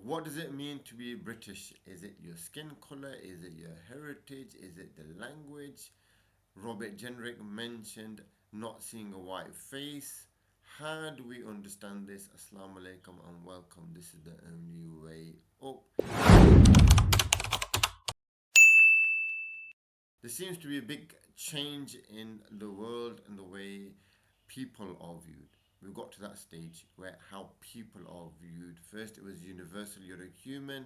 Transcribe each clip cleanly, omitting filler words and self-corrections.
What does it mean to be British? Is it your skin color? Is it your heritage? Is it the language? Robert Jenrick mentioned not seeing a white face. How do we understand this? Assalamu alaikum and welcome. This is the only way up. There seems to be a big change in the world and the way people are viewed. We've got to that stage where how people are viewed. First, it was universal, you're a human,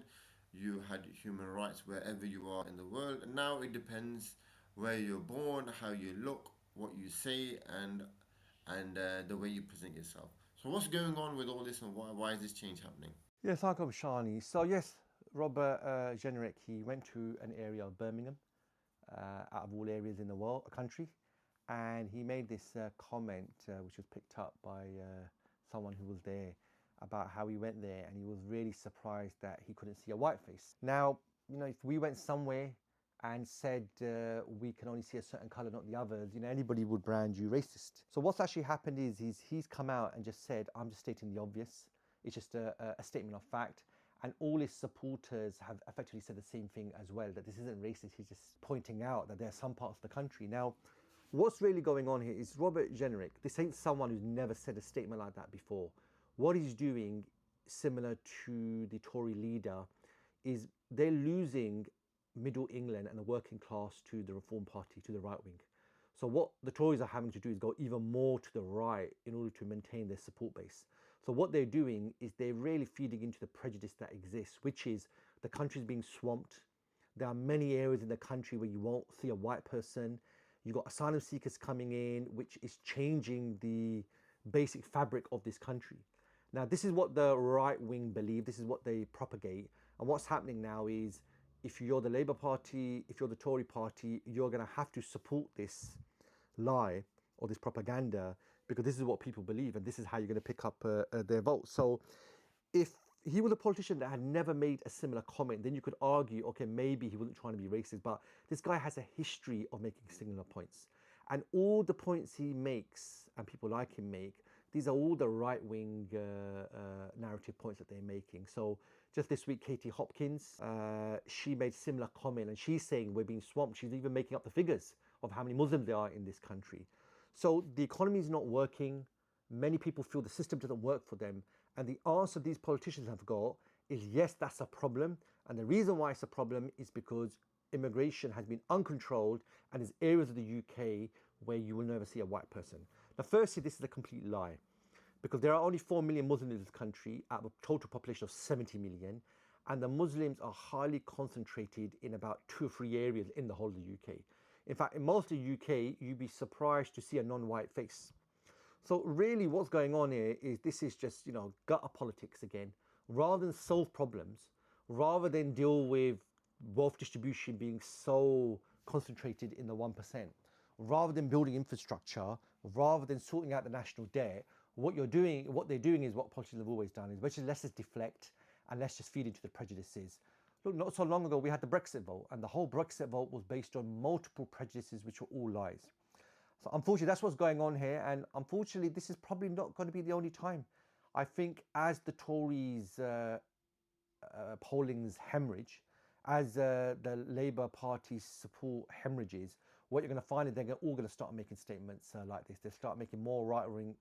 you had human rights wherever you are in the world, and now it depends where you're born, how you look, what you say, and the way you present yourself. So, what's going on with all this, and why is this change happening? Yes, Uncle Shani. So yes, Robert Jenrick, he went to an area of Birmingham, out of all areas in the world, a country, and he made this comment, which was picked up by someone who was there, about how he went there and he was really surprised that he couldn't see a white face. Now, if we went somewhere and said we can only see a certain color, not the others, anybody would brand you racist. So what's actually happened is he's come out and just said, I'm just stating the obvious. It's just a statement of fact. And all his supporters have effectively said the same thing as well, that this isn't racist. He's just pointing out that there are some parts of the country. Now, what's really going on here is Robert Jenrick, this ain't someone who's never said a statement like that before. What he's doing, similar to the Tory leader, is they're losing middle England and the working class to the Reform Party, to the right wing. So what the Tories are having to do is go even more to the right in order to maintain their support base. So what they're doing is they're really feeding into the prejudice that exists, which is the country's being swamped. There are many areas in the country where you won't see a white person. You've got asylum seekers coming in, which is changing the basic fabric of this country. Now, this is what the right wing believe. This is what they propagate. And what's happening now is if you're the Labour Party, if you're the Tory Party, you're going to have to support this lie or this propaganda because this is what people believe and this is how you're going to pick up their votes. So if he was a politician that had never made a similar comment, then you could argue, okay, maybe he wasn't trying to be racist, but this guy has a history of making similar points. And all the points he makes, and people like him make, these are all the right-wing narrative points that they're making. So just this week, Katie Hopkins, she made similar comment, and she's saying we're being swamped. She's even making up the figures of how many Muslims there are in this country. So the economy is not working. Many people feel the system doesn't work for them. And the answer these politicians have got is yes, that's a problem. And the reason why it's a problem is because immigration has been uncontrolled and there's areas of the UK where you will never see a white person. Now, firstly, this is a complete lie because there are only 4 million Muslims in this country out of a total population of 70 million. And the Muslims are highly concentrated in about 2 or 3 areas in the whole of the UK. In fact, in most of the UK, you'd be surprised to see a non-white face. So really what's going on here is this is just, gutter politics again. Rather than solve problems, rather than deal with wealth distribution being so concentrated in the 1%, rather than building infrastructure, rather than sorting out the national debt, what they're doing is what politicians have always done, is let's just deflect and let's just feed into the prejudices. Look, not so long ago, we had the Brexit vote, and the whole Brexit vote was based on multiple prejudices, which were all lies. So unfortunately, that's what's going on here. And unfortunately, this is probably not going to be the only time. I think as the Tories' pollings hemorrhage, as the Labour Party's support hemorrhages, what you're going to find is they're all going to start making statements like this. They'll start making more right-wing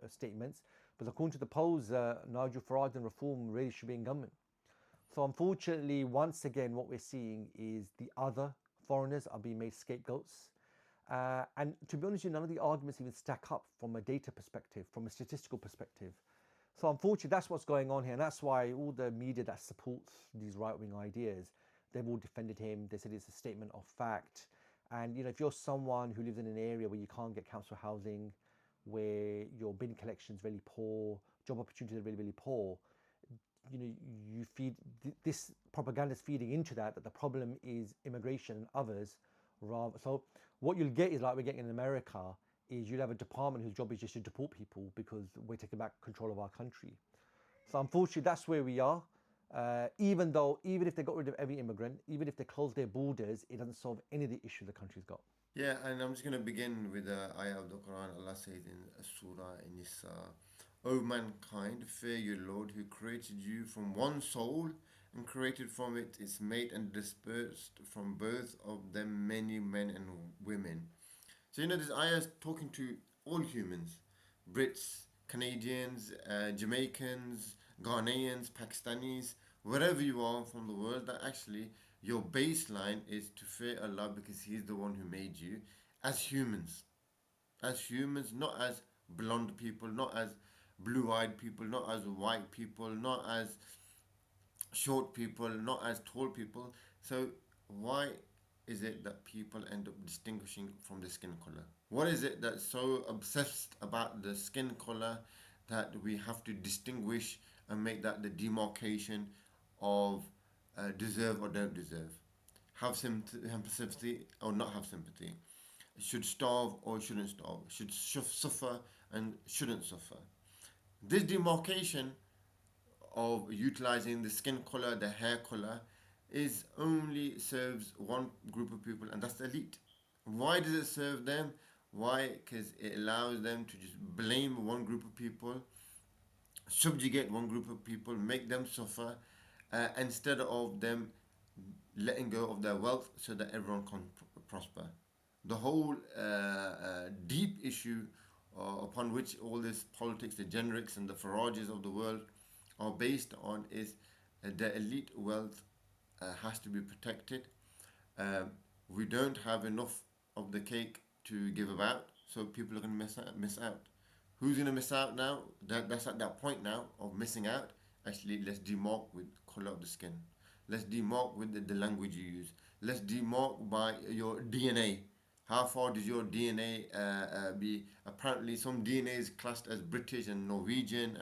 statements. But according to the polls, Nigel Farage and Reform really should be in government. So unfortunately, once again, what we're seeing is the other foreigners are being made scapegoats. And to be honest, none of the arguments even stack up from a data perspective, from a statistical perspective. So unfortunately, that's what's going on here. And that's why all the media that supports these right-wing ideas, they've all defended him. They said it's a statement of fact. And if you're someone who lives in an area where you can't get council housing, where your bin collection is really poor, job opportunities are really, really poor, you feed this propaganda is feeding into that the problem is immigration and others. So what you'll get is like we're getting in America, is you'll have a department whose job is just to deport people because we're taking back control of our country. So unfortunately, that's where we are. Even if they got rid of every immigrant, even if they close their borders, it doesn't solve any of the issues the country's got. Yeah, and I'm just going to begin with the ayah of the Quran. Allah says in Surah in Nisa, O mankind, fear your Lord, who created you from one soul and created from it its mate and dispersed from both of them many men and women. So, this ayah is talking to all humans: Brits, Canadians, Jamaicans, Ghanaians, Pakistanis, wherever you are from the world, that actually your baseline is to fear Allah because He's the one who made you as humans. As humans, not as blonde people, not as blue eyed people, not as white people, not as short people, not as tall people. So, why is it that people end up distinguishing from the skin color? What is it that's so obsessed about the skin color that we have to distinguish and make that the demarcation of deserve or don't deserve? Have sympathy or not have sympathy? Should starve or shouldn't starve? Should suffer and shouldn't suffer? This demarcation of utilizing the skin color, the hair color, is only serves one group of people, and that's the elite. Why does it serve them? Why? Because it allows them to just blame one group of people, subjugate one group of people, make them suffer, instead of them letting go of their wealth so that everyone can prosper. The whole deep issue upon which all this politics, the Jenricks and the Farages of the world are based on is the elite wealth has to be protected. Um, we don't have enough of the cake to give about, so people are going to miss out. Who's going to miss out now? That's at that point now of missing out. Actually, let's demark with color of the skin. Let's demark with the language you use. Let's demark by your DNA. How far does your DNA be? Apparently, some DNA is classed as British and Norwegian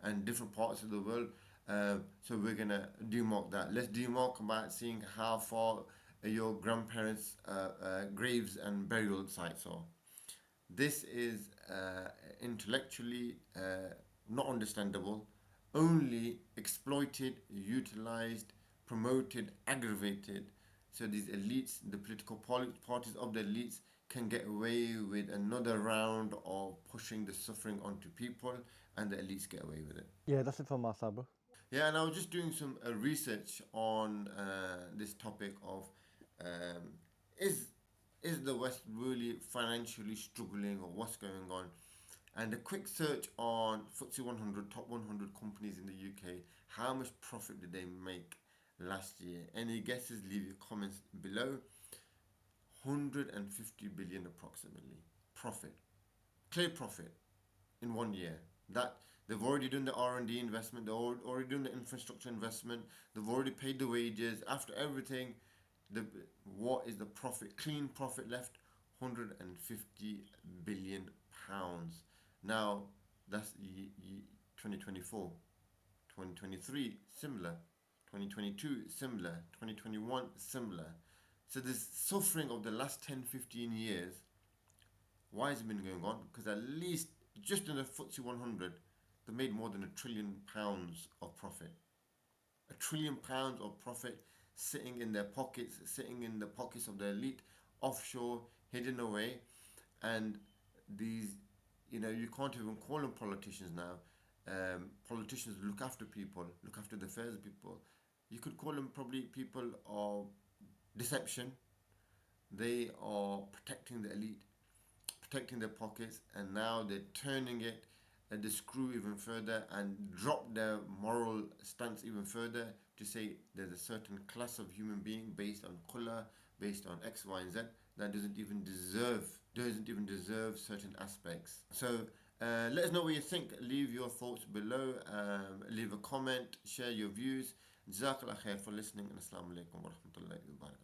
and different parts of the world. So we're gonna demark that. Let's demark by seeing how far your grandparents' graves and burial sites are. This is intellectually not understandable, only exploited, utilized, promoted, aggravated. So these elites, the political parties of the elites, can get away with another round of pushing the suffering onto people, and the elites get away with it. Yeah, that's it from my side, bro. Yeah, and I was just doing some research on this topic of um, is is the West really financially struggling or what's going on? And a quick search on FTSE 100, top 100 companies in the UK, how much profit did they make last year? Any guesses? Leave your comments below. 150 billion approximately profit, clear profit in 1 year. That they've already done the R&D investment, they've already done the infrastructure investment, they've already paid the wages. After everything, the what is the profit? Clean profit left, 150 billion pounds. Now that's 2024, 2023 similar, 2022 similar, 2021 similar. So this suffering of the last 10, 15 years, why has it been going on? Because at least just in the FTSE 100, they made more than £1 trillion of profit. £1 trillion of profit sitting in their pockets, sitting in the pockets of the elite, offshore, hidden away. And these, you can't even call them politicians now. Politicians look after people, look after the affairs of people. You could call them probably people of deception. They are protecting the elite, protecting their pockets, and now they're turning it the screw even further and drop their moral stance even further to say there's a certain class of human being based on color, based on X, Y, and Z that doesn't even deserve certain aspects. So let us know what you think. Leave your thoughts below. Leave a comment. Share your views. Jazakallah khair for listening. And Assalamu alaikum wa rahmatullahi wa barakatuh.